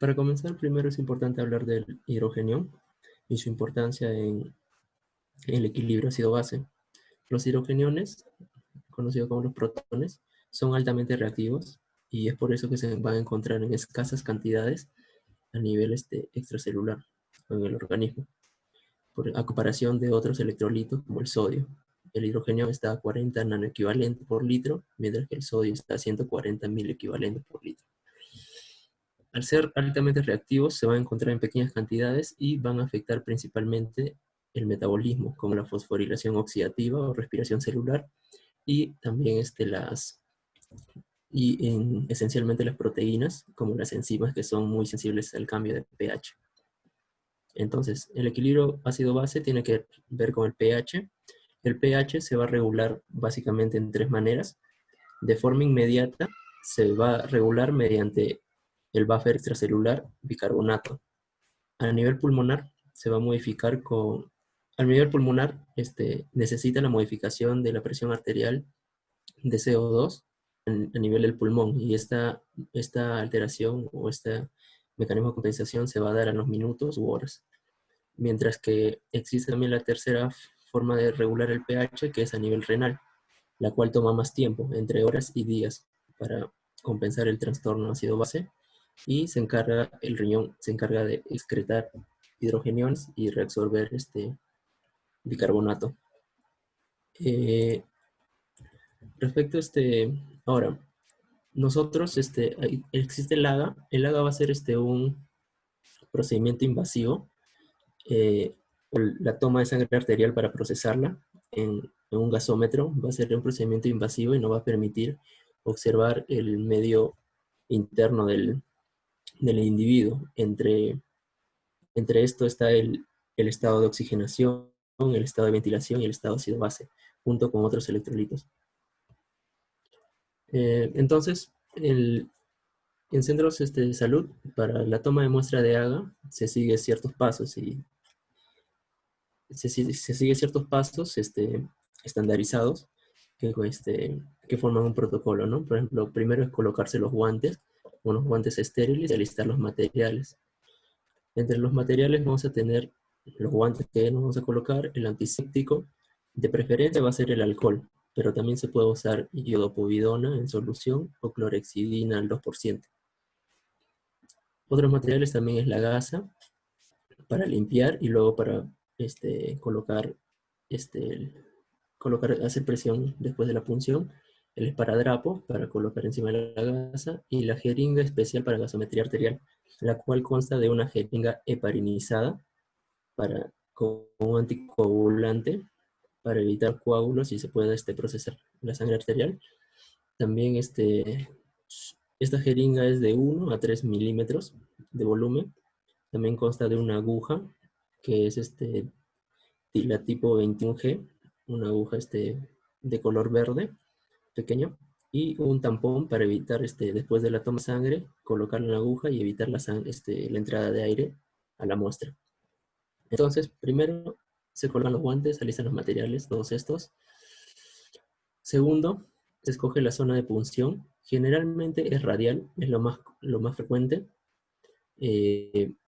Para comenzar, primero es importante hablar del hidrogenión y su importancia en el equilibrio ácido-base. Los hidrogeniones, conocidos como los protones, son altamente reactivos y es por eso que se van a encontrar en escasas cantidades a nivel extracelular en el organismo, a comparación de otros electrolitos como el sodio. El hidrogenio está a 40 nanoequivalentes por litro, mientras que el sodio está a 140.000 equivalentes por litro. Al ser altamente reactivos, se van a encontrar en pequeñas cantidades y van a afectar principalmente el metabolismo, como la fosforilación oxidativa o respiración celular, y también esencialmente las proteínas, como las enzimas que son muy sensibles al cambio de pH. Entonces, el equilibrio ácido-base tiene que ver con el pH. El pH se va a regular básicamente en tres maneras. De forma inmediata, se va a regular mediante el buffer extracelular bicarbonato. A nivel pulmonar, se va a modificar con... Al nivel pulmonar, necesita la modificación de la presión arterial de CO2 a nivel del pulmón, y esta alteración o este mecanismo de compensación se va a dar a los minutos u horas. Mientras que existe también la tercera forma de regular el pH, que es a nivel renal, la cual toma más tiempo, entre horas y días, para compensar el trastorno ácido-base, y el riñón se encarga de excretar hidrogeniones y reabsorber bicarbonato. Respecto a ahora, nosotros, existe el AGA. El AGA va a ser un procedimiento invasivo, la toma de sangre arterial para procesarla en un gasómetro va a ser un procedimiento invasivo y no va a permitir observar el medio interno del individuo. Entre esto está el estado de oxigenación, el estado de ventilación y el estado ácido-base, junto con otros electrolitos. Entonces, en centros de salud, para la toma de muestra de AGA, se sigue ciertos pasos y se sigue ciertos pasos estandarizados que forman un protocolo, ¿no? Por ejemplo, primero es colocarse los guantes, unos guantes estériles, y alistar los materiales. Entre los materiales vamos a tener los guantes que nos vamos a colocar, el antiséptico, de preferencia va a ser el alcohol, pero también se puede usar iodopovidona en solución o clorhexidina al 2%. Otros materiales también es la gasa para limpiar y luego para hacer presión después de la punción, el esparadrapo para colocar encima de la gasa y la jeringa especial para gasometría arterial, la cual consta de una jeringa heparinizada con un anticoagulante para evitar coágulos y se pueda procesar la sangre arterial. También esta jeringa es de 1 a 3 milímetros de volumen. También consta de una aguja que es la tipo 21G, una aguja de color verde, pequeño, y un tampón para evitar, después de la toma de sangre, colocar la aguja y evitar la entrada de aire a la muestra. Entonces, primero se colocan los guantes, se alistan los materiales, todos estos. Segundo, se escoge la zona de punción. Generalmente es radial, es lo más frecuente.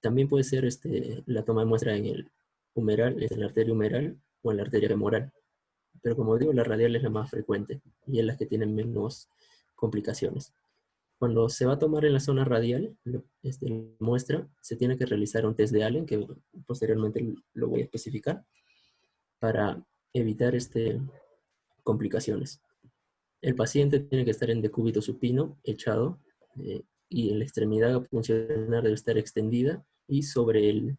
También puede ser la toma de muestra en el humeral, en la arteria humeral o en la arteria femoral. Pero como digo, la radial es la más frecuente y es la que tiene menos complicaciones. Cuando se va a tomar en la zona radial, muestra, se tiene que realizar un test de Allen, que posteriormente lo voy a especificar, para evitar complicaciones. El paciente tiene que estar en decúbito supino, echado, y en la extremidad puncional debe estar extendida, y sobre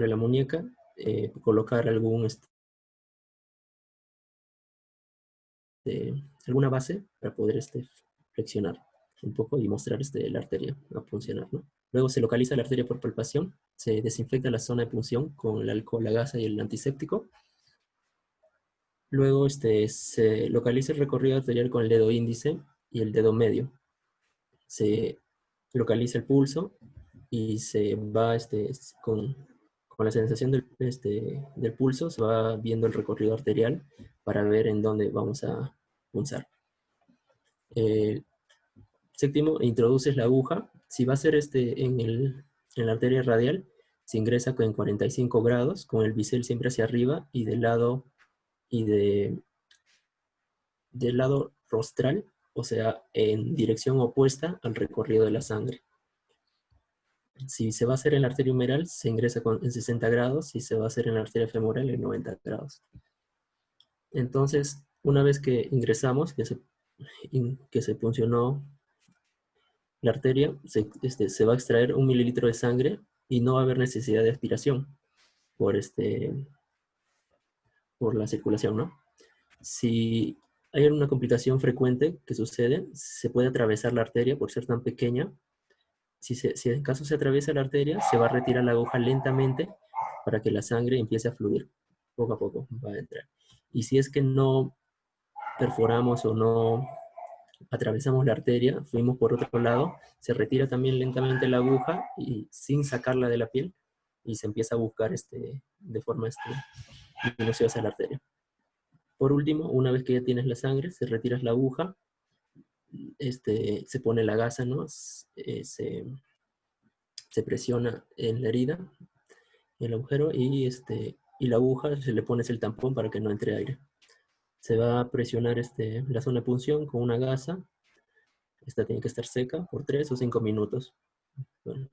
la muñeca colocar alguna base para poder flexionar un poco y mostrar la arteria a puncionar, ¿no? Luego se localiza la arteria por palpación, se desinfecta la zona de punción con el alcohol, la gasa y el antiséptico. Luego se localiza el recorrido arterial con el dedo índice y el dedo medio. Se localiza el pulso y se va con la sensación del pulso, se va viendo el recorrido arterial para ver en dónde vamos a punzar. Séptimo, introduces la aguja Si va a ser en la arteria radial, se ingresa en 45 grados, con el bisel siempre hacia arriba y y del lado rostral, o sea, en dirección opuesta al recorrido de la sangre. Si se va a hacer en la arteria humeral, se ingresa en 60 grados. Si se va a hacer en la arteria femoral, en 90 grados. Entonces, una vez que ingresamos, que se puncionó la arteria, se va a extraer 1 mililitro de sangre y no va a haber necesidad de aspiración por, por la circulación, ¿no? Si hay alguna complicación frecuente que sucede, se puede atravesar la arteria por ser tan pequeña. Si en caso se atraviesa la arteria, se va a retirar la aguja lentamente para que la sangre empiece a fluir. Poco a poco va a entrar. Y si es que no perforamos o no atravesamos la arteria, fuimos por otro lado, se retira también lentamente la aguja y sin sacarla de la piel y se empieza a buscar de forma minuciosa la arteria. Por último, una vez que ya tienes la sangre, se retiras la aguja, se pone la gasa, ¿no? Se presiona en la herida, el agujero, y la aguja se le pone el tampón para que no entre aire. Se va a presionar la zona de punción con una gasa. Esta tiene que estar seca por 3 o 5 minutos. Bueno,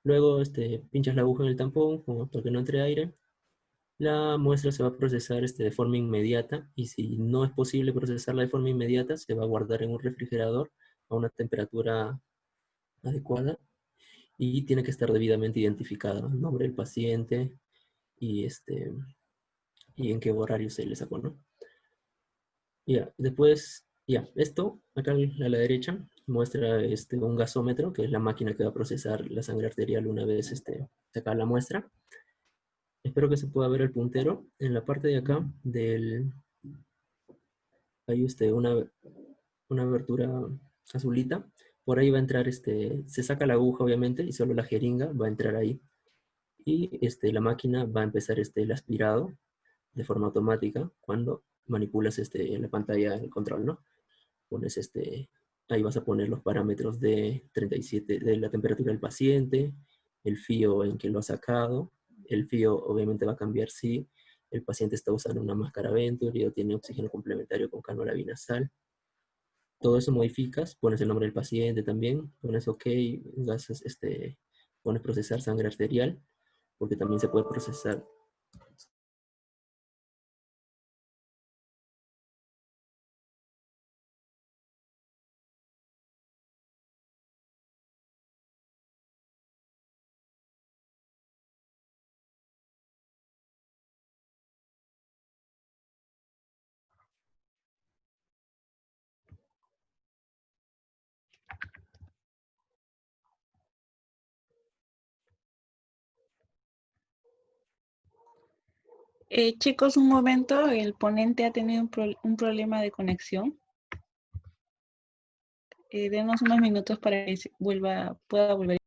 luego pinchas la aguja en el tampón para que no entre aire. La muestra se va a procesar de forma inmediata y si no es posible procesarla de forma inmediata, se va a guardar en un refrigerador a una temperatura adecuada y tiene que estar debidamente identificada, el nombre del paciente y, y en qué horario se le sacó, ¿no? Ya, después, ya, esto acá a la derecha muestra un gasómetro, que es la máquina que va a procesar la sangre arterial una vez sacada la muestra. Espero que se pueda ver el puntero. En la parte de acá hay una abertura azulita. Por ahí va a entrar, se saca la aguja obviamente y solo la jeringa va a entrar ahí. Y la máquina va a empezar el aspirado de forma automática cuando manipulas en la pantalla del control, ¿no? Pones ahí vas a poner los parámetros de 37, de la temperatura del paciente, el fío en que lo ha sacado. El fío obviamente va a cambiar si el paciente está usando una máscara Venturi o tiene oxígeno complementario con cánula binasal. Todo eso modificas, pones el nombre del paciente también, pones OK, pones procesar sangre arterial, porque también se puede procesar Chicos, un momento, el ponente ha tenido un problema de conexión. Denos unos minutos para que pueda volver.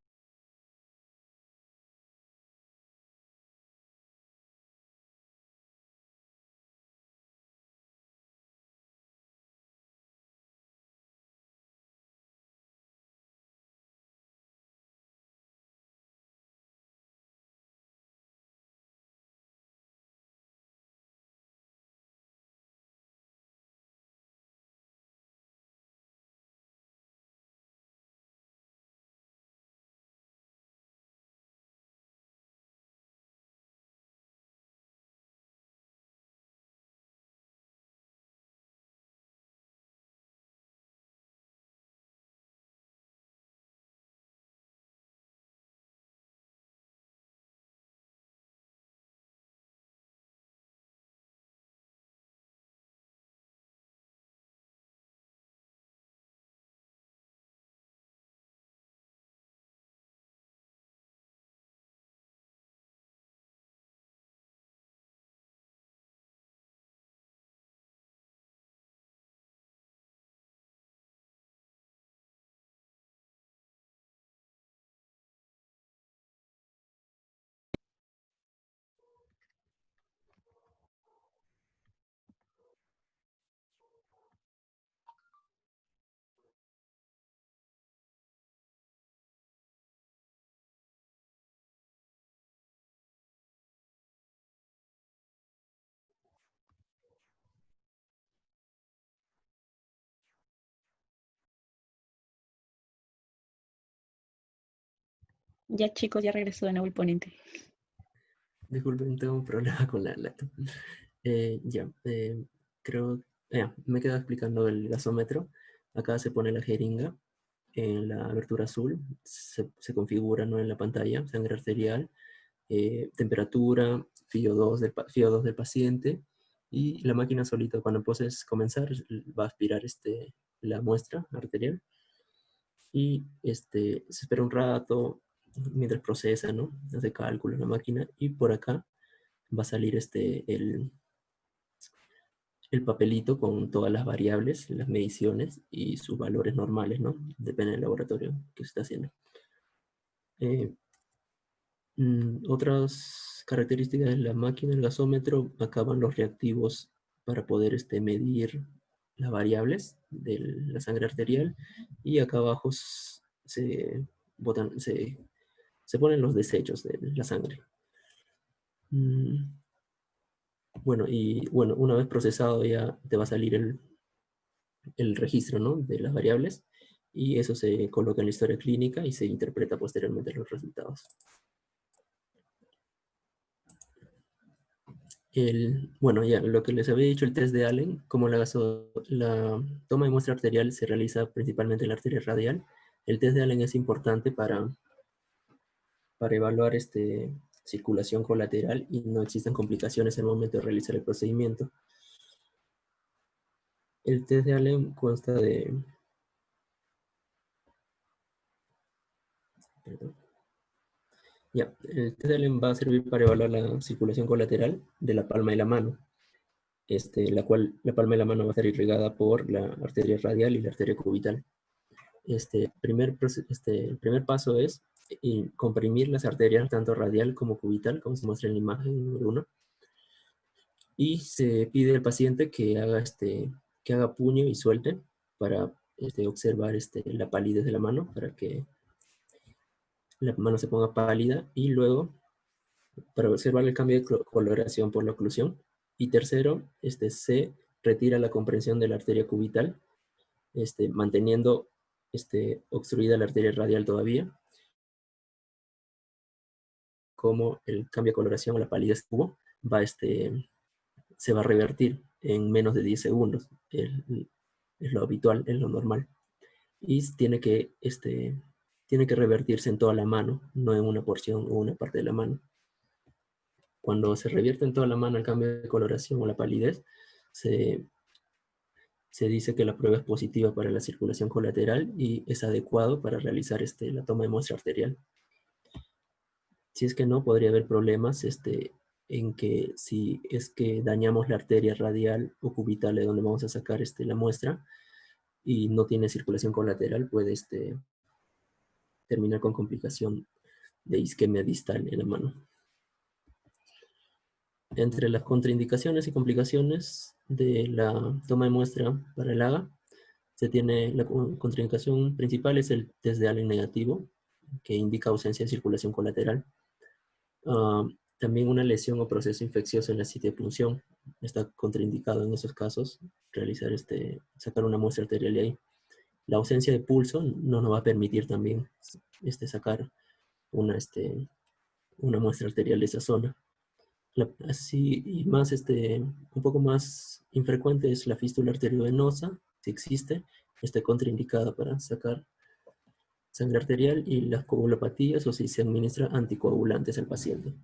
Ya chicos, ya regresó de nuevo el ponente. Disculpen, tengo un problema con la laptop. Ya, creo, me quedo explicando el gasómetro. Acá se pone la jeringa en la abertura azul, se configura, ¿no?, en la pantalla, sangre arterial, temperatura, FIO2 del paciente, y la máquina solita, cuando puedes comenzar, va a aspirar la muestra arterial, y se espera un rato mientras procesa, ¿no?, hace cálculos la máquina, y por acá va a salir el papelito con todas las variables, las mediciones y sus valores normales, ¿no? Depende del laboratorio que se está haciendo. Otras características de la máquina, el gasómetro, acá van los reactivos para poder medir las variables de la sangre arterial, y acá abajo botan, se ponen los desechos de la sangre. Bueno, una vez procesado ya te va a salir el registro, ¿no?, de las variables, y eso se coloca en la historia clínica y se interpreta posteriormente los resultados. Bueno, ya lo que les había dicho, el test de Allen, como la toma de muestra arterial se realiza principalmente en la arteria radial, el test de Allen es importante para evaluar circulación colateral y no existan complicaciones en el momento de realizar el procedimiento. El test de Allen consta de... Perdón. Ya, el test de Allen va a servir para evaluar la circulación colateral de la palma de la mano, la palma de la mano va a estar irrigada por la arteria radial y la arteria cubital. El primer paso es comprimir las arterias tanto radial como cubital, como se muestra en la imagen número 1, y se pide al paciente que haga puño y suelte para observar la palidez de la mano, para que la mano se ponga pálida, y luego para observar el cambio de coloración por la oclusión. Y tercero, se retira la comprensión de la arteria cubital, manteniendo obstruida la arteria radial todavía, como el cambio de coloración o la palidez que hubo se va a revertir en menos de 10 segundos. Es lo habitual, es lo normal. Y tiene que revertirse en toda la mano, no en una porción o una parte de la mano. Cuando se revierte en toda la mano el cambio de coloración o la palidez, se dice que la prueba es positiva para la circulación colateral y es adecuado para realizar la toma de muestra arterial. Si es que no, podría haber problemas en que si es que dañamos la arteria radial o cubital de donde vamos a sacar la muestra y no tiene circulación colateral, puede terminar con complicación de isquemia distal en la mano. Entre las contraindicaciones y complicaciones de la toma de muestra para el AGA, la contraindicación principal es el test de Allen negativo, que indica ausencia de circulación colateral. También una lesión o proceso infeccioso en la sitio de punción. Está contraindicado en esos casos realizar sacar una muestra arterial de ahí. La ausencia de pulso no nos va a permitir también sacar una muestra arterial de esa zona. Así, y más, un poco más infrecuente es la fístula arteriovenosa, si existe, está contraindicada para sacar sangre arterial, y las coagulopatías, o si se administra anticoagulantes al paciente,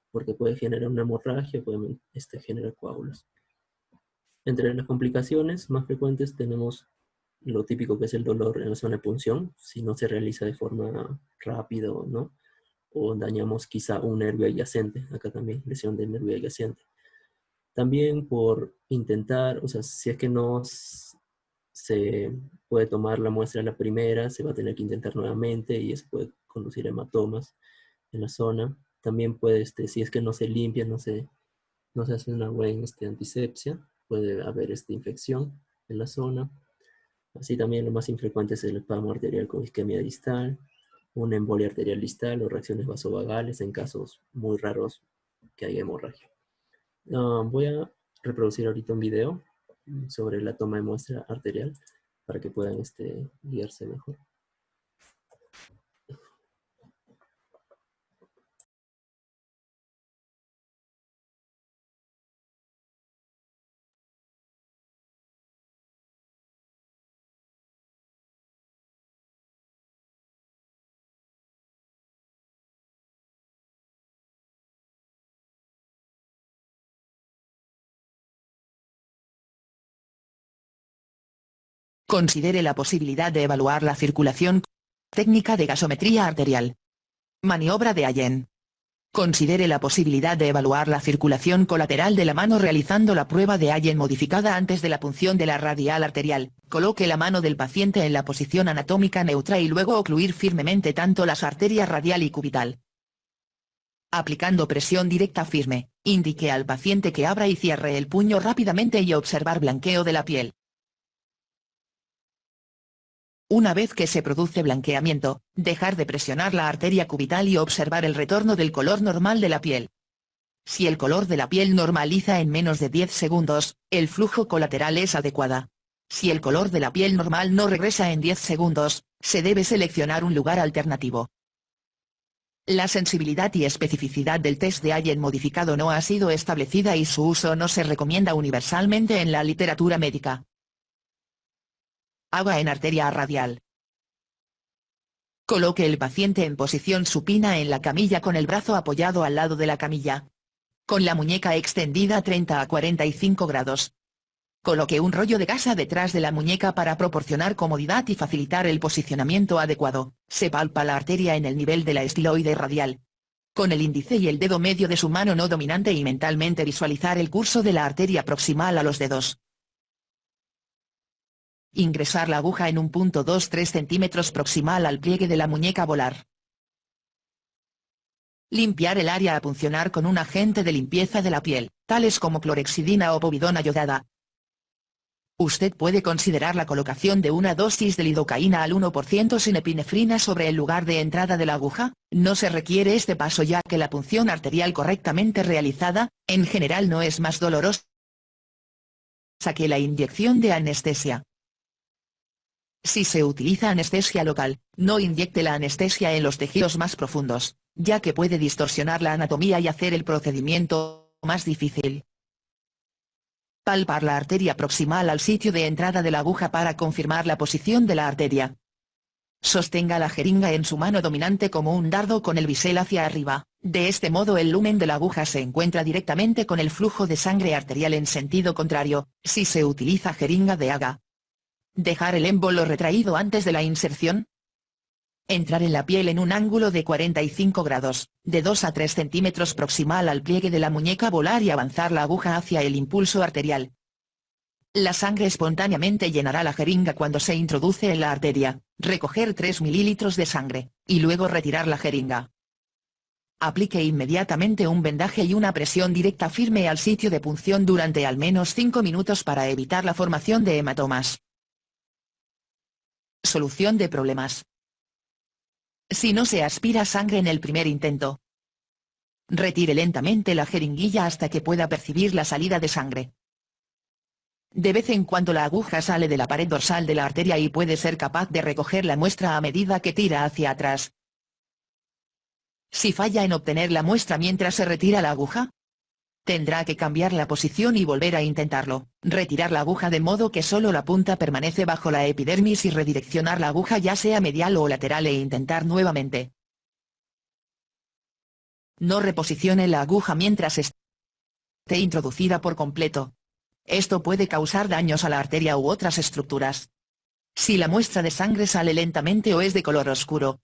porque puede generar una hemorragia, puede generar coágulos. Entre las complicaciones más frecuentes tenemos lo típico, que es el dolor en la zona de punción, si no se realiza de forma rápida, ¿no?, o dañamos quizá un nervio adyacente, acá también lesión del nervio adyacente. También por intentar, o sea, si es que no se puede tomar la muestra a la primera, se va a tener que intentar nuevamente y eso puede conducir a hematomas en la zona. También puede, si es que no se limpia, no se hace una buena antisepsia, puede haber infección en la zona. Así también lo más infrecuente es el espasmo arterial con isquemia distal, una embolia arterial distal o reacciones vasovagales en casos muy raros que haya hemorragia. Voy a reproducir ahorita un video sobre la toma de muestra arterial para que puedan guiarse mejor. Considere la posibilidad de evaluar la circulación. Técnica de gasometría arterial. Maniobra de Allen. Considere la posibilidad de evaluar la circulación colateral de la mano realizando la prueba de Allen modificada antes de la punción de la radial arterial. Coloque la mano del paciente en la posición anatómica neutra y luego ocluir firmemente tanto las arterias radial y cubital. Aplicando presión directa firme, indique al paciente que abra y cierre el puño rápidamente y observar blanqueo de la piel. Una vez que se produce blanqueamiento, dejar de presionar la arteria cubital y observar el retorno del color normal de la piel. Si el color de la piel normaliza en menos de 10 segundos, el flujo colateral es adecuada. Si el color de la piel normal no regresa en 10 segundos, se debe seleccionar un lugar alternativo. La sensibilidad y especificidad del test de Allen modificado no ha sido establecida y su uso no se recomienda universalmente en la literatura médica. Haga en arteria radial. Coloque el paciente en posición supina en la camilla con el brazo apoyado al lado de la camilla. Con la muñeca extendida 30 a 45 grados. Coloque un rollo de gasa detrás de la muñeca para proporcionar comodidad y facilitar el posicionamiento adecuado. Se palpa la arteria en el nivel de la estiloide radial. Con el índice y el dedo medio de su mano no dominante y mentalmente visualizar el curso de la arteria proximal a los dedos. Ingresar la aguja en un punto 2-3 centímetros proximal al pliegue de la muñeca volar. Limpiar el área a puncionar con un agente de limpieza de la piel, tales como clorexidina o povidona yodada. Usted puede considerar la colocación de una dosis de lidocaína al 1% sin epinefrina sobre el lugar de entrada de la aguja. No se requiere este paso ya que la punción arterial correctamente realizada, en general no es más dolorosa que la inyección de anestesia. Si se utiliza anestesia local, no inyecte la anestesia en los tejidos más profundos, ya que puede distorsionar la anatomía y hacer el procedimiento más difícil. Palpar la arteria proximal al sitio de entrada de la aguja para confirmar la posición de la arteria. Sostenga la jeringa en su mano dominante como un dardo con el bisel hacia arriba, de este modo el lumen de la aguja se encuentra directamente con el flujo de sangre arterial en sentido contrario, si se utiliza jeringa de AGA. Dejar el émbolo retraído antes de la inserción. Entrar en la piel en un ángulo de 45 grados, de 2 a 3 centímetros proximal al pliegue de la muñeca volar y avanzar la aguja hacia el impulso arterial. La sangre espontáneamente llenará la jeringa cuando se introduce en la arteria. Recoger 3 mililitros de sangre, y luego retirar la jeringa. Aplique inmediatamente un vendaje y una presión directa firme al sitio de punción durante al menos 5 minutos para evitar la formación de hematomas. Solución de problemas. Si no se aspira sangre en el primer intento, retire lentamente la jeringuilla hasta que pueda percibir la salida de sangre. De vez en cuando la aguja sale de la pared dorsal de la arteria y puede ser capaz de recoger la muestra a medida que tira hacia atrás. Si falla en obtener la muestra mientras se retira la aguja, tendrá que cambiar la posición y volver a intentarlo. Retirar la aguja de modo que solo la punta permanece bajo la epidermis y redireccionar la aguja ya sea medial o lateral e intentar nuevamente. No reposicione la aguja mientras esté introducida por completo. Esto puede causar daños a la arteria u otras estructuras. Si la muestra de sangre sale lentamente o es de color oscuro,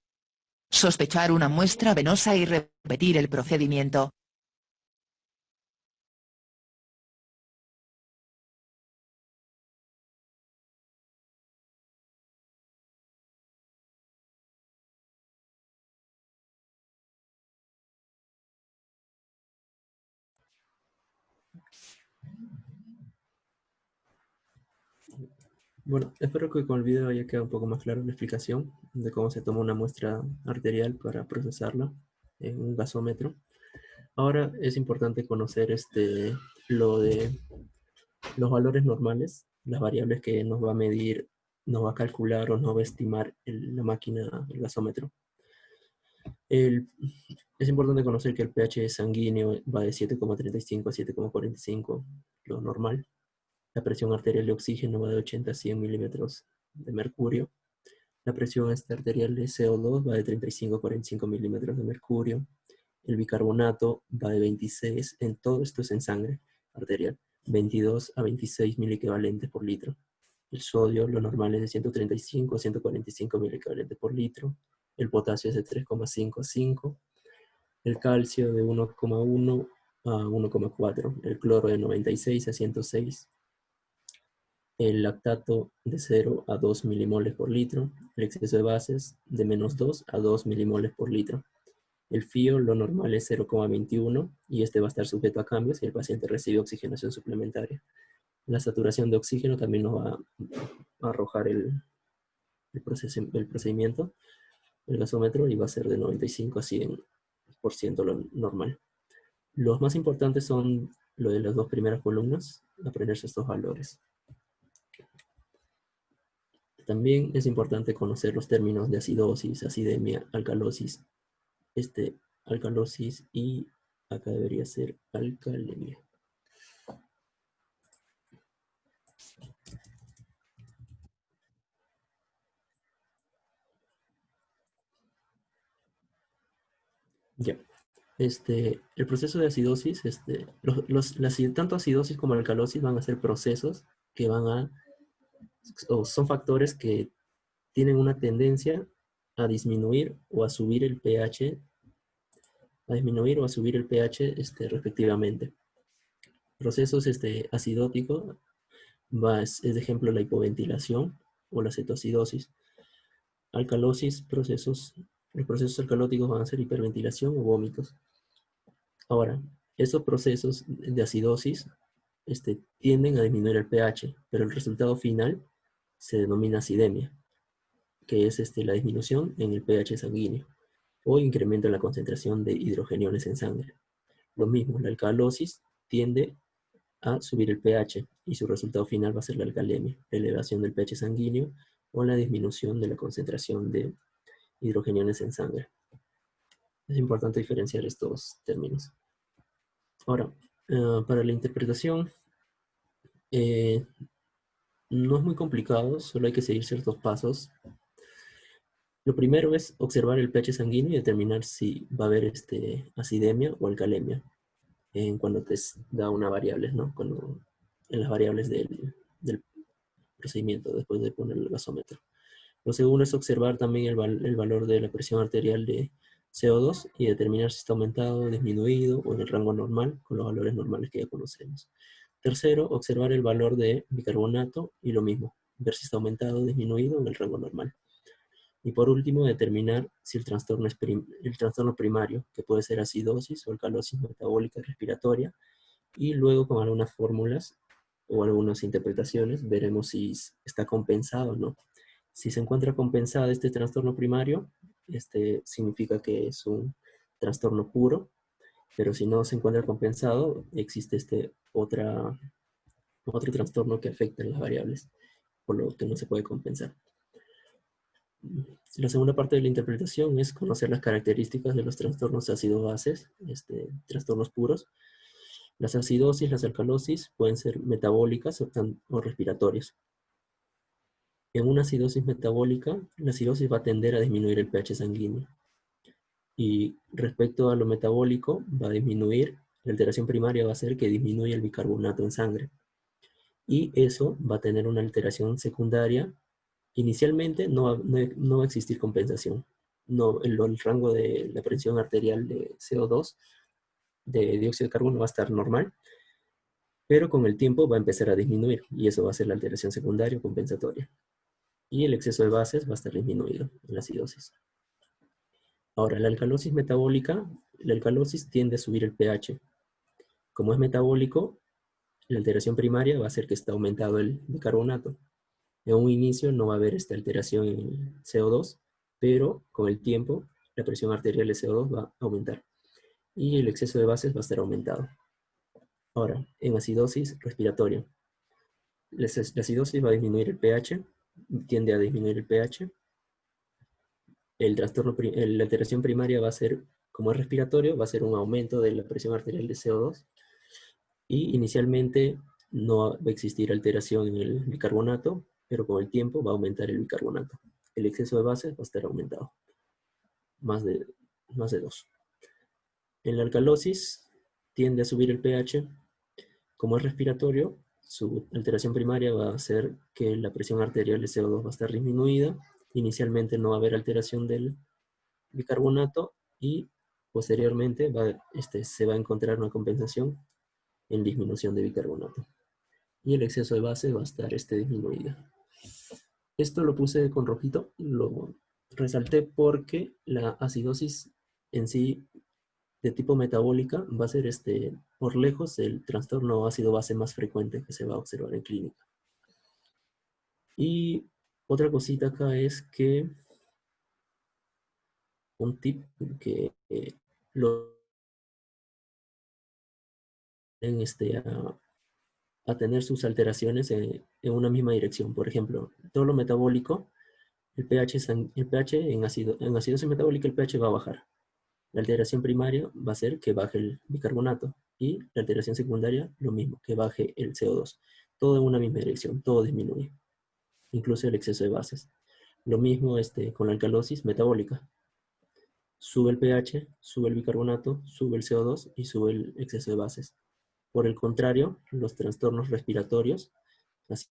sospechar una muestra venosa y repetir el procedimiento. Bueno, espero que con el video haya quedado un poco más clara la explicación de cómo se toma una muestra arterial para procesarla en un gasómetro. Ahora es importante conocer lo de los valores normales, las variables que nos va a medir, nos va a calcular o nos va a estimar la máquina, el gasómetro. Es importante conocer que el pH sanguíneo va de 7,35 a 7,45, lo normal. La presión arterial de oxígeno va de 80 a 100 milímetros de mercurio. La presión arterial de CO2 va de 35 a 45 milímetros de mercurio. El bicarbonato va de 26, todo esto es en sangre arterial, 22 a 26 miliequivalentes por litro. El sodio, lo normal es de 135 a 145 milicabalentes por litro. El potasio es de 3,5 a 5. El calcio de 1,1 a 1,4. El cloro de 96 a 106. El lactato de 0 a 2 milimoles por litro. El exceso de bases de menos 2 a 2 milimoles por litro. El FIO, lo normal es 0,21 y este va a estar sujeto a cambios si el paciente recibe oxigenación suplementaria. La saturación de oxígeno también nos va a arrojar el procedimiento, el gasómetro, y va a ser de 95 a 100% lo normal. Los más importantes son lo de las dos primeras columnas, aprenderse estos valores. También es importante conocer los términos de acidosis, acidemia, alcalosis, alcalosis y acá debería ser alcalemia. Ya. El proceso de acidosis, tanto acidosis como alcalosis van a ser procesos que o son factores que tienen una tendencia a disminuir o a subir el pH, respectivamente. Procesos acidóticos, es de ejemplo la hipoventilación o la cetoacidosis. Alcalosis, los procesos alcalóticos van a ser hiperventilación o vómitos. Ahora, esos procesos de acidosis tienden a disminuir el pH, pero el resultado final se denomina acidemia, que es la disminución en el pH sanguíneo o incremento en la concentración de hidrogeniones en sangre. Lo mismo, la alcalosis tiende a subir el pH y su resultado final va a ser la alcalemia, la elevación del pH sanguíneo o la disminución de la concentración de hidrogeniones en sangre. Es importante diferenciar estos términos. Ahora, para la interpretación, no es muy complicado, solo hay que seguir ciertos pasos. Lo primero es observar el pH sanguíneo y determinar si va a haber acidemia o alcalemia cuando te da una variable, ¿no? En las variables del procedimiento, después de poner el gasómetro. Lo segundo es observar también el valor de la presión arterial de CO2 y determinar si está aumentado, disminuido o en el rango normal, con los valores normales que ya conocemos. Tercero, observar el valor de bicarbonato y lo mismo, ver si está aumentado, disminuido en el rango normal. Y por último, determinar si el trastorno es el trastorno primario, que puede ser acidosis o alcalosis metabólica respiratoria, y luego con algunas fórmulas o algunas interpretaciones veremos si está compensado o no. Si se encuentra compensado este trastorno primario, significa que es un trastorno puro, pero si no se encuentra compensado, existe otro trastorno que afecta las variables, por lo que no se puede compensar. La segunda parte de la interpretación es conocer las características de los trastornos ácido-bases, trastornos puros. Las acidosis, las alcalosis pueden ser metabólicas o respiratorias. En una acidosis metabólica, la acidosis va a tender a disminuir el pH sanguíneo. Y respecto a lo metabólico, va a disminuir, la alteración primaria va a ser que disminuya el bicarbonato en sangre. Y eso va a tener una alteración secundaria. Inicialmente no va a existir compensación. No, el rango de la presión arterial de CO2, de dióxido de carbono, va a estar normal, pero con el tiempo va a empezar a disminuir y eso va a ser la alteración secundaria o compensatoria. Y el exceso de bases va a estar disminuido en la acidosis. Ahora, la alcalosis metabólica, la alcalosis tiende a subir el pH. Como es metabólico, la alteración primaria va a ser que está aumentado el bicarbonato. En un inicio no va a haber esta alteración en el CO2, pero con el tiempo la presión arterial de CO2 va a aumentar y el exceso de bases va a estar aumentado. Ahora, en acidosis respiratoria, la acidosis va a disminuir el pH, tiende a disminuir el pH. La alteración primaria va a ser, como es respiratorio, va a ser un aumento de la presión arterial de CO2 y inicialmente no va a existir alteración en el bicarbonato, pero con el tiempo va a aumentar el bicarbonato. El exceso de bases va a estar aumentado, más de 2. En la alcalosis tiende a subir el pH. Como es respiratorio, su alteración primaria va a ser que la presión arterial de CO2 va a estar disminuida. Inicialmente no va a haber alteración del bicarbonato y posteriormente se va a encontrar una compensación en disminución de bicarbonato. Y el exceso de base va a estar disminuido. Esto lo puse con rojito, lo resalté porque la acidosis en sí de tipo metabólica va a ser por lejos el trastorno ácido-base más frecuente que se va a observar en clínica. Y otra cosita acá es que un tip que lo a tener sus alteraciones en una misma dirección. Por ejemplo, todo lo metabólico, el pH en acidosis metabólica, el pH va a bajar. La alteración primaria va a ser que baje el bicarbonato y la alteración secundaria lo mismo, que baje el CO2. Todo en una misma dirección, todo disminuye, incluso el exceso de bases. Lo mismo con la alcalosis metabólica. Sube el pH, sube el bicarbonato, sube el CO2 y sube el exceso de bases. Por el contrario, los trastornos respiratorios, así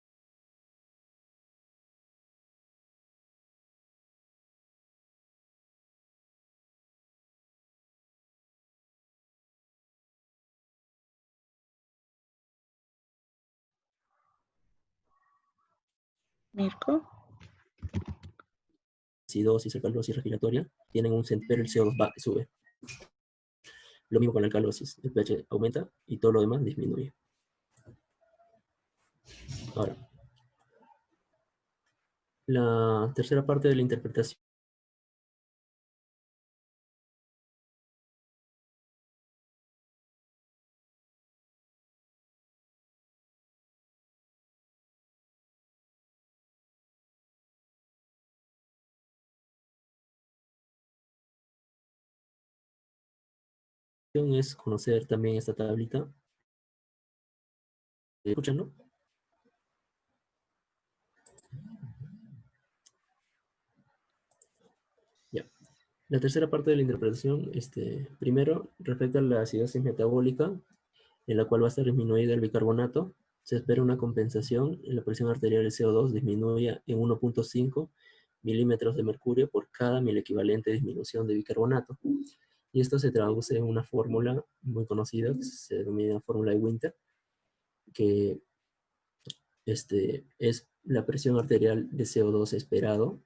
Mirko. acidosis, alcalosis respiratoria, tienen un pero el CO2 sube. Lo mismo con la alcalosis, el pH aumenta y todo lo demás disminuye. Ahora, la tercera parte de la interpretación es conocer también esta tablita. ¿Escuchan, no? Ya. La tercera parte de la interpretación, primero, respecto a la acidosis metabólica, en la cual va a estar disminuida el bicarbonato, se espera una compensación en la presión arterial de CO2 disminuya en 1.5 milímetros de mercurio por cada milequivalente de disminución de bicarbonato. Y esto se traduce en una fórmula muy conocida, que se denomina fórmula de Winter, que es la presión arterial de CO2 esperado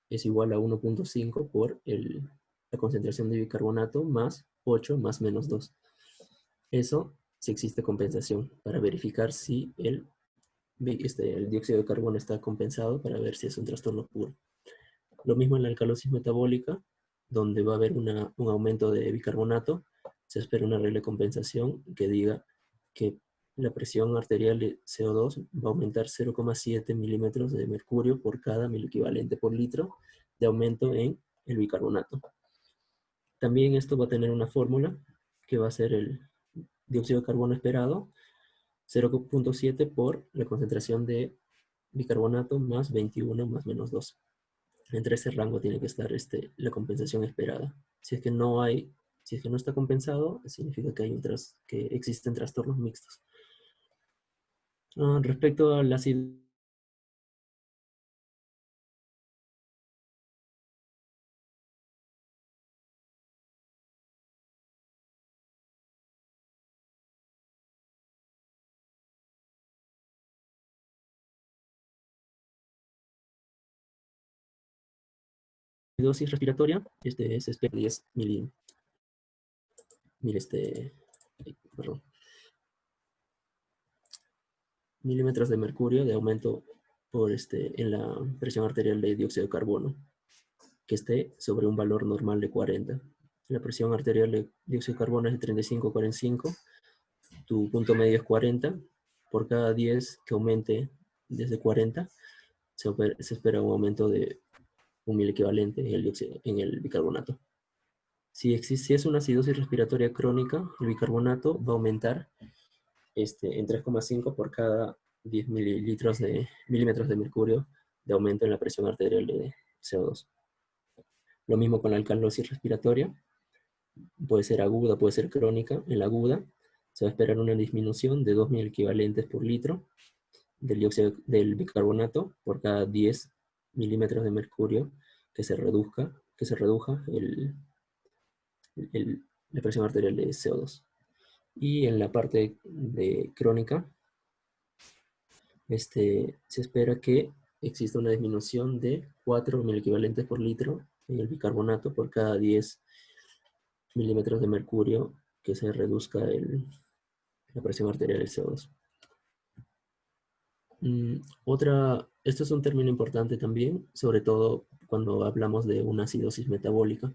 es igual a 1.5 por la concentración de bicarbonato más 8 más menos 2. Eso si existe compensación para verificar si el dióxido de carbono está compensado para ver si es un trastorno puro. Lo mismo en la alcalosis metabólica, donde va a haber un aumento de bicarbonato, se espera una regla de compensación que diga que la presión arterial de CO2 va a aumentar 0,7 milímetros de mercurio por cada milequivalente por litro de aumento en el bicarbonato. También esto va a tener una fórmula que va a ser el dióxido de carbono esperado, 0,7 por la concentración de bicarbonato más 21 más menos 2. Entre ese rango tiene que estar la compensación esperada. Si es que no está compensado, significa que existen trastornos mixtos. Respecto al ácido dosis respiratoria, se espera 10 milímetros de mercurio de aumento en la presión arterial de dióxido de carbono, que esté sobre un valor normal de 40. La presión arterial de dióxido de carbono es de 35 a 45, tu punto medio es 40, por cada 10 que aumente desde 40, se espera un aumento de un milequivalente en el bicarbonato. Si es una acidosis respiratoria crónica, el bicarbonato va a aumentar en 3,5 por cada 10 milímetros de mercurio de aumento en la presión arterial de CO2. Lo mismo con la alcalosis respiratoria. Puede ser aguda, puede ser crónica. En la aguda se va a esperar una disminución de 2.000 equivalentes por litro del bicarbonato por cada 10 milímetros de mercurio que se reduja la presión arterial de CO2. Y en la parte de crónica, se espera que exista una disminución de 4.000 equivalentes por litro en el bicarbonato por cada 10 milímetros de mercurio que se reduzca la presión arterial del CO2. Esto es un término importante también, sobre todo cuando hablamos de una acidosis metabólica,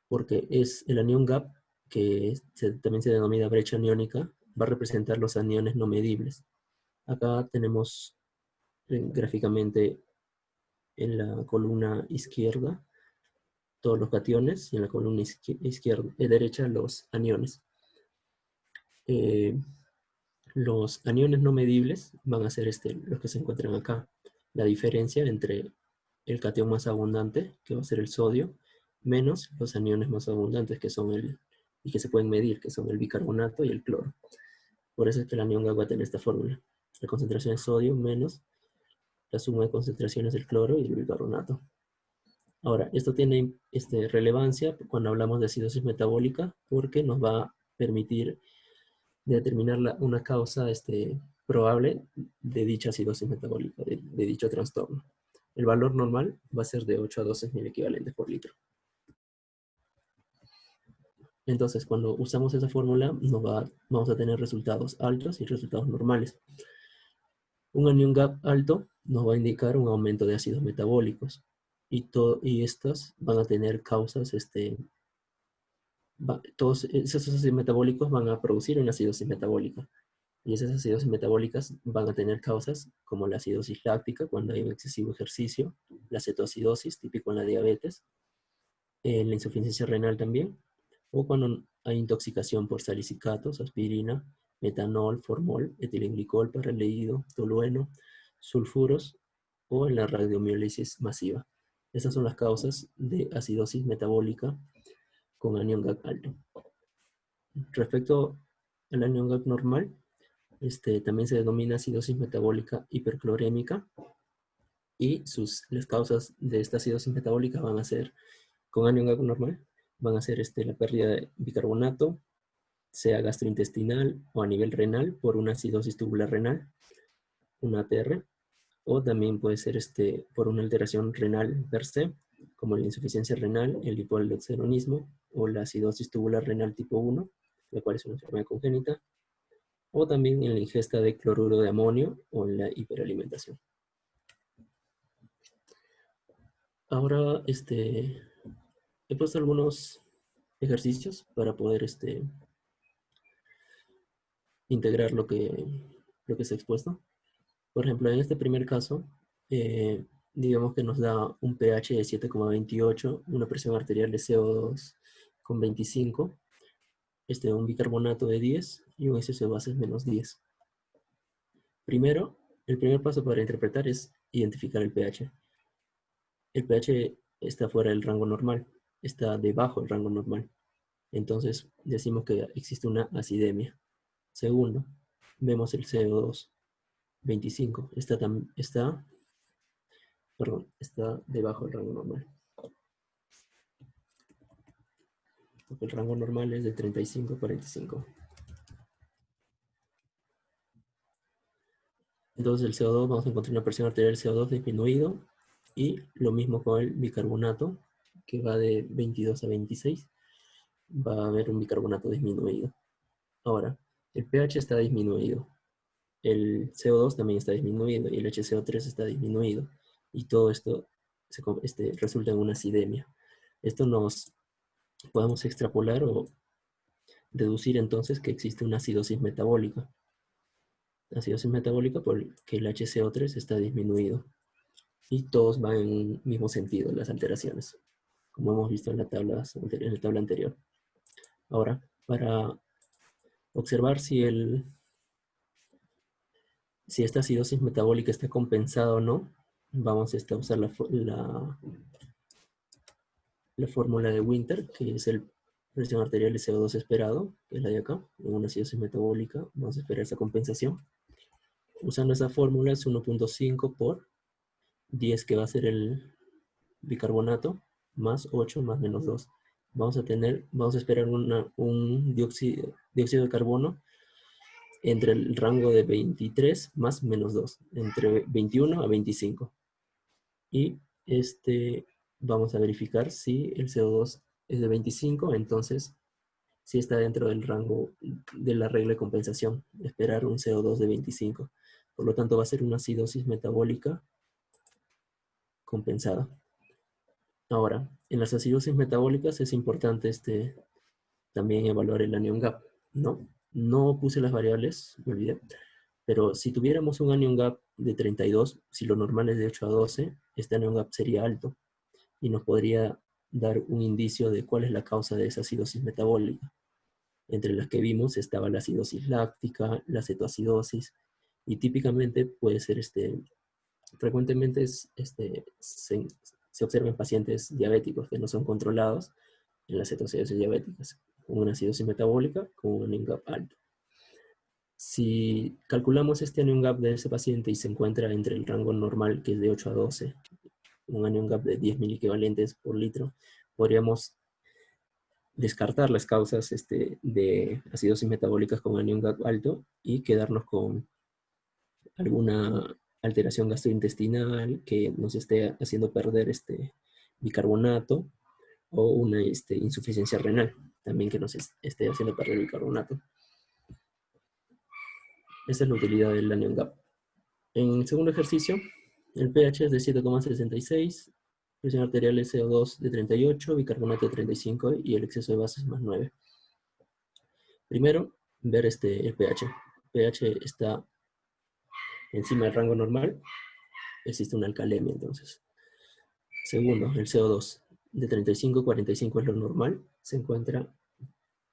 porque es el anión gap, que también se denomina brecha aniónica, va a representar los aniones no medibles. Acá tenemos gráficamente en la columna izquierda todos los cationes y en la columna derecha los aniones. Los aniones no medibles van a ser los que se encuentran acá. La diferencia entre el catión más abundante, que va a ser el sodio, menos los aniones más abundantes, que son y que se pueden medir, que son el bicarbonato y el cloro. Por eso es que el anión GAC va a tener esta fórmula. La concentración de sodio menos la suma de concentraciones del cloro y el bicarbonato. Ahora, esto tiene relevancia cuando hablamos de acidosis metabólica, porque nos va a permitir determinar una causa probable de dicha acidosis metabólica, de dicho trastorno. El valor normal va a ser de 8 a 12.000 equivalentes por litro. Entonces, cuando usamos esa fórmula, vamos a tener resultados altos y resultados normales. Un anión GAP alto nos va a indicar un aumento de ácidos metabólicos. Y estos van a tener causas, todos esos ácidos metabólicos van a producir una acidosis metabólica. Y esas acidosis metabólicas van a tener causas como la acidosis láctica cuando hay un excesivo ejercicio, la cetoacidosis, típico en la diabetes, la insuficiencia renal también, o cuando hay intoxicación por salicilatos, aspirina, metanol, formol, etilenglicol, paraleído, tolueno, sulfuros, o en la radiomiólisis masiva. Estas son las causas de acidosis metabólica con anión GAC alto. Respecto al anión GAC normal, también se denomina acidosis metabólica hiperclorémica, y las causas de esta acidosis metabólica van a ser, con anión GAC normal, van a ser la pérdida de bicarbonato, sea gastrointestinal o a nivel renal por una acidosis tubular renal, una ATR, o también puede ser por una alteración renal per se, como la insuficiencia renal, el hipoaldosteronismo o la acidosis tubular renal tipo 1, la cual es una enfermedad congénita, o también en la ingesta de cloruro de amonio o en la hiperalimentación. Ahora he puesto algunos ejercicios para poder integrar lo que se ha expuesto. Por ejemplo, en este primer caso, digamos que nos da un pH de 7,28, una presión arterial de CO2 con 25, un bicarbonato de 10 y un exceso de bases menos 10. Primero, el primer paso para interpretar es identificar el pH. El pH está fuera del rango normal, está debajo del rango normal. Entonces, decimos que existe una acidemia. Segundo, vemos el CO2, 25, está debajo del rango normal. Porque el rango normal es de 35 a 45. Entonces el CO2, vamos a encontrar una presión arterial del CO2 disminuido, y lo mismo con el bicarbonato, que va de 22 a 26, va a haber un bicarbonato disminuido. Ahora, el pH está disminuido, el CO2 también está disminuido y el HCO3 está disminuido, y todo esto resulta en una acidemia. Esto nos podemos extrapolar o deducir entonces que existe una acidosis metabólica. Acidosis metabólica porque el HCO3 está disminuido. Y todos van en un mismo sentido, las alteraciones, como hemos visto en la tabla anterior. Ahora, para observar si esta acidosis metabólica está compensada o no, vamos a usar la fórmula de Winter, que es el Presión arterial de CO2 esperado, que es la de acá, en una acidosis metabólica. Vamos a esperar esa compensación. Usando esa fórmula es 1.5 por 10, que va a ser el bicarbonato, más 8 más menos 2. Vamos a esperar un dióxido de carbono entre el rango de 23 más menos 2, entre 21 a 25. Y vamos a verificar si el CO2 es de 25, entonces si está dentro del rango de la regla de compensación, esperar un CO2 de 25. Por lo tanto, va a ser una acidosis metabólica compensada. Ahora, en las acidosis metabólicas es importante también evaluar el anion gap, ¿no? No puse las variables, me olvidé, pero si tuviéramos un anion gap de 32, si lo normal es de 8 a 12, este anion gap sería alto y nos podría dar un indicio de cuál es la causa de esa acidosis metabólica. Entre las que vimos estaba la acidosis láctica, la cetoacidosis, y típicamente puede ser frecuentemente se observa en pacientes diabéticos que no son controlados en las cetoacidosis diabéticas, con una acidosis metabólica con un anion gap alto. Si calculamos este anion gap de ese paciente y se encuentra entre el rango normal, que es de 8 a 12, un anion gap de 10 miliequivalentes por litro, podríamos descartar las causas de acidosis metabólicas con anion gap alto y quedarnos con alguna alteración gastrointestinal que nos esté haciendo perder bicarbonato, o una insuficiencia renal también que nos esté haciendo perder el bicarbonato. Esa es la utilidad del anion gap. En el segundo ejercicio, el pH es de 7,66, presión arterial es CO2 de 38, bicarbonato de 35 y el exceso de bases más 9. Primero, ver el pH. El pH está encima del rango normal, existe una alcalemia entonces. Segundo, el CO2 de 35 a 45 es lo normal, se encuentra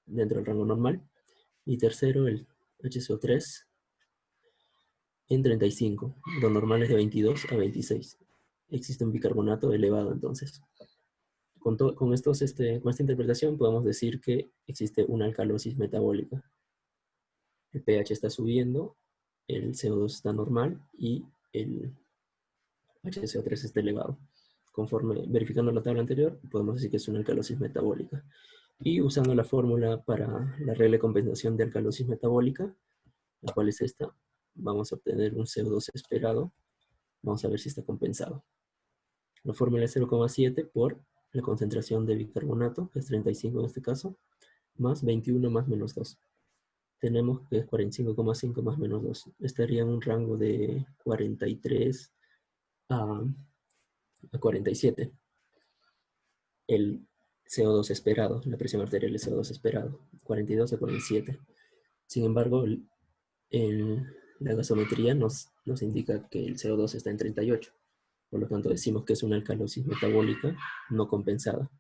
dentro del rango normal. Y tercero, el HCO3 en 35, lo normal es de 22 a 26. Existe un bicarbonato elevado entonces. Con esta interpretación podemos decir que existe una alcalosis metabólica. El pH está subiendo, el CO2 está normal y el HCO3 está elevado. Conforme verificando la tabla anterior, podemos decir que es una alcalosis metabólica. Y usando la fórmula para la regla de compensación de alcalosis metabólica, la cual es esta, vamos a obtener un CO2 esperado. Vamos a ver si está compensado. La fórmula es 0,7 por la concentración de bicarbonato, que es 35 en este caso, más 21 más menos 2. Tenemos que es 45,5 más menos 2. Estaría en un rango de 43 a 47. El CO2 esperado, la presión arterial de CO2 esperado, 42 a 47. Sin embargo, la gasometría nos indica que el CO2 está en 38. Por lo tanto, decimos que es una alcalosis metabólica no compensada.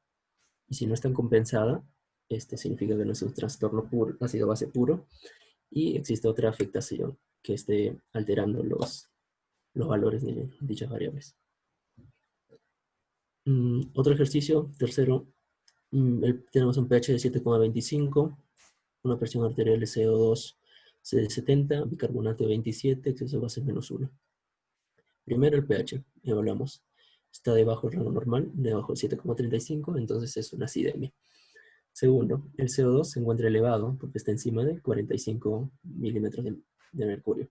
Y si no está compensada, significa que no es un trastorno puro, ácido base puro, y existe otra afectación que esté alterando los valores de dichas variables. Otro ejercicio, tercero, tenemos un pH de 7,25, una presión arterial de CO2 de 70, bicarbonato de 27, exceso de bases menos 1. Primero el pH, evaluamos. Está debajo del rango normal, debajo del 7,35, entonces es una acidemia. Segundo, el CO2 se encuentra elevado porque está encima de 45 milímetros de mercurio.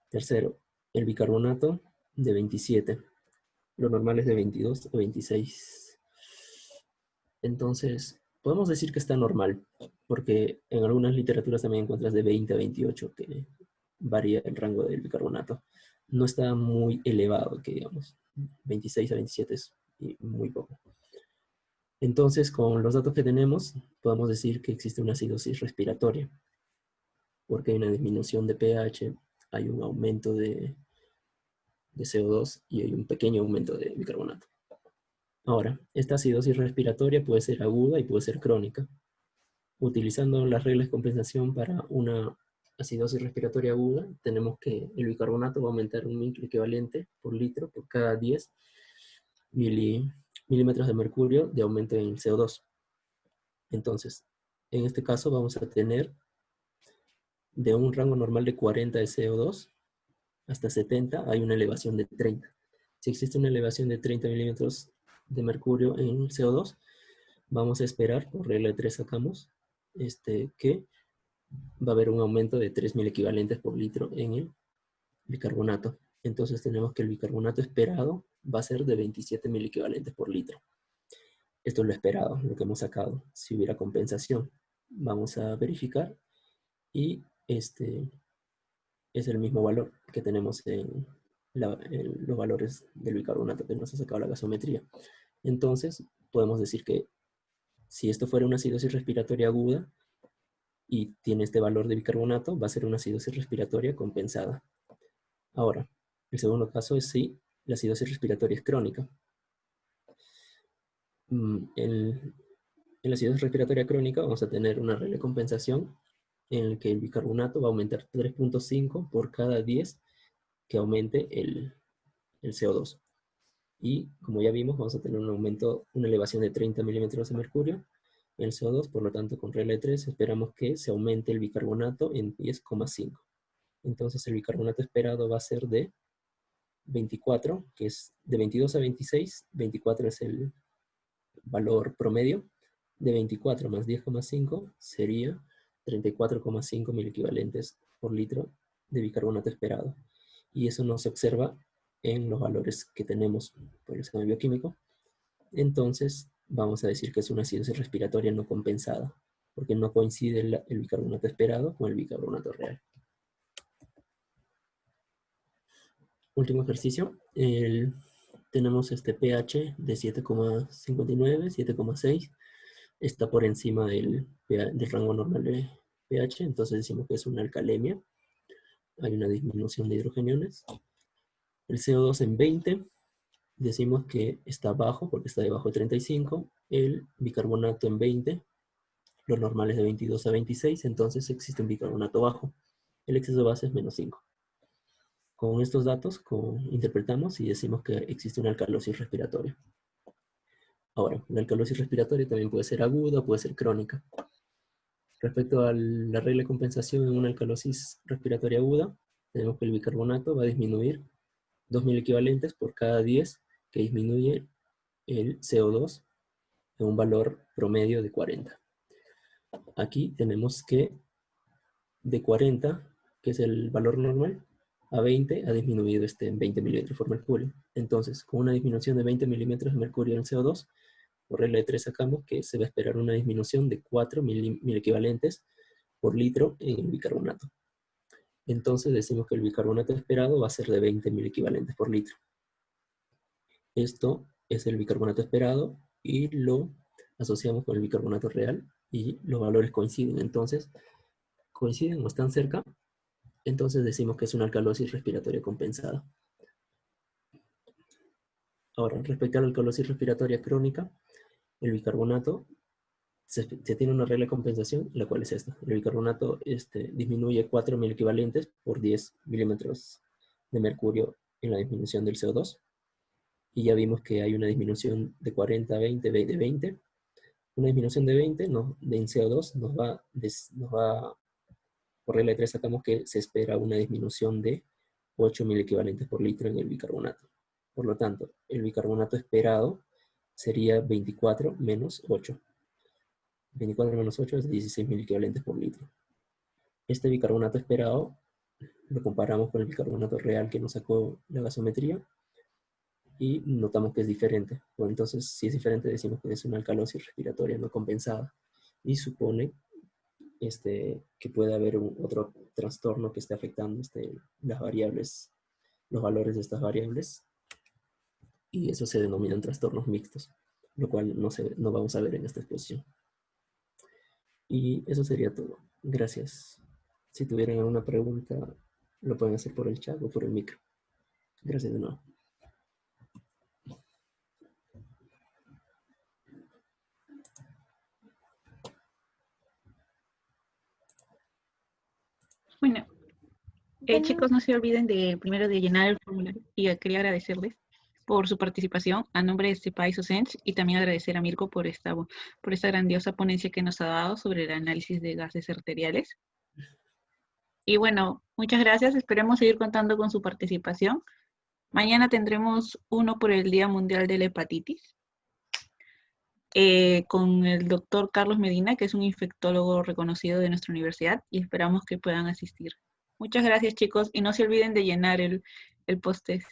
Tercero, el bicarbonato de 27. Lo normal es de 22 a 26. Entonces, podemos decir que está normal, porque en algunas literaturas también encuentras de 20 a 28, que varía el rango del bicarbonato. No está muy elevado, que digamos, 26 a 27 es muy poco. Entonces, con los datos que tenemos, podemos decir que existe una acidosis respiratoria, porque hay una disminución de pH, hay un aumento de CO2 y hay un pequeño aumento de bicarbonato. Ahora, esta acidosis respiratoria puede ser aguda y puede ser crónica. Utilizando las reglas de compensación para una acidosis respiratoria aguda, tenemos que el bicarbonato va a aumentar un microequivalente por litro por cada 10 milímetros de mercurio de aumento en el CO2. Entonces, en este caso vamos a tener de un rango normal de 40 de CO2 hasta 70 hay una elevación de 30. Si existe una elevación de 30 milímetros de mercurio en CO2, vamos a esperar, por regla de 3 sacamos, que va a haber un aumento de 3.000 equivalentes por litro en el bicarbonato. Entonces tenemos que el bicarbonato esperado va a ser de 27.000 equivalentes por litro. Esto es lo esperado, lo que hemos sacado. Si hubiera compensación, vamos a verificar y este es el mismo valor que tenemos en los valores del bicarbonato que nos ha sacado la gasometría. Entonces, podemos decir que si esto fuera una acidosis respiratoria aguda y tiene este valor de bicarbonato, va a ser una acidosis respiratoria compensada. Ahora, el segundo caso es si la acidosis respiratoria es crónica. En la acidosis respiratoria crónica vamos a tener una regla de compensación en la que el bicarbonato va a aumentar 3.5 por cada 10 que aumente el CO2. Y como ya vimos, vamos a tener un aumento, una elevación de 30 milímetros de mercurio en el CO2, por lo tanto, con regla de 3 esperamos que se aumente el bicarbonato en 10,5. Entonces el bicarbonato esperado va a ser de 24, que es de 22 a 26, 24 es el valor promedio, de 24 más 10,5 sería 34,5 mil equivalentes por litro de bicarbonato esperado. Y eso no se observa en los valores que tenemos por el examen bioquímico. Entonces vamos a decir que es una acidosis respiratoria no compensada, porque no coincide el bicarbonato esperado con el bicarbonato real. Último ejercicio. Tenemos este pH de 7,59, 7,6. Está por encima del rango normal de pH, entonces decimos que es una alcalemia. Hay una disminución de hidrogeniones. El CO2 en 20, decimos que está bajo porque está debajo de 35. El bicarbonato en 20, lo normal es de 22 a 26, entonces existe un bicarbonato bajo. El exceso de base es menos 5. Con estos datos interpretamos y decimos que existe una alcalosis respiratoria. Ahora, la alcalosis respiratoria también puede ser aguda o puede ser crónica. Respecto a la regla de compensación en una alcalosis respiratoria aguda, tenemos que el bicarbonato va a disminuir 2.000 equivalentes por cada 10 que disminuye el CO2 en un valor promedio de 40. Aquí tenemos que de 40, que es el valor normal, a 20 ha disminuido en 20 milímetros por mercurio. Entonces, con una disminución de 20 milímetros de mercurio en CO2, por regla de 3 sacamos que se va a esperar una disminución de 4 mil equivalentes por litro en el bicarbonato. Entonces decimos que el bicarbonato esperado va a ser de 20.000 equivalentes por litro. Esto es el bicarbonato esperado y lo asociamos con el bicarbonato real y los valores coinciden. Entonces, coinciden o están cerca, entonces decimos que es una alcalosis respiratoria compensada. Ahora, respecto a la alcalosis respiratoria crónica, el bicarbonato se tiene una regla de compensación, la cual es esta. El bicarbonato disminuye 4.000 equivalentes por 10 milímetros de mercurio en la disminución del CO2. Y ya vimos que hay una disminución de 40 a 20, de 20. Una disminución de 20 en CO2 nos va, por regla de 3 sacamos que se espera una disminución de 8.000 equivalentes por litro en el bicarbonato. Por lo tanto, el bicarbonato esperado sería 24 menos 8. 24 menos 8 es 16.000 equivalentes por litro. Este bicarbonato esperado lo comparamos con el bicarbonato real que nos sacó la gasometría y notamos que es diferente. Bueno, entonces, si es diferente, decimos que es una alcalosis respiratoria no compensada y supone que puede haber otro trastorno que esté afectando las variables, los valores de estas variables, y eso se denominan trastornos mixtos, lo cual no vamos a ver en esta exposición. Y eso sería todo. Gracias. Si tuvieran alguna pregunta, lo pueden hacer por el chat o por el micro. Gracias de nuevo. Bueno, chicos, no se olviden primero de llenar el formulario y quería agradecerles por su participación a nombre de CEPAI SOCENS y también agradecer a Mirko por esta grandiosa ponencia que nos ha dado sobre el análisis de gases arteriales. Y bueno, muchas gracias. Esperemos seguir contando con su participación. Mañana tendremos uno por el Día Mundial de la Hepatitis con el doctor Carlos Medina, que es un infectólogo reconocido de nuestra universidad, y esperamos que puedan asistir. Muchas gracias, chicos, y no se olviden de llenar el post-test.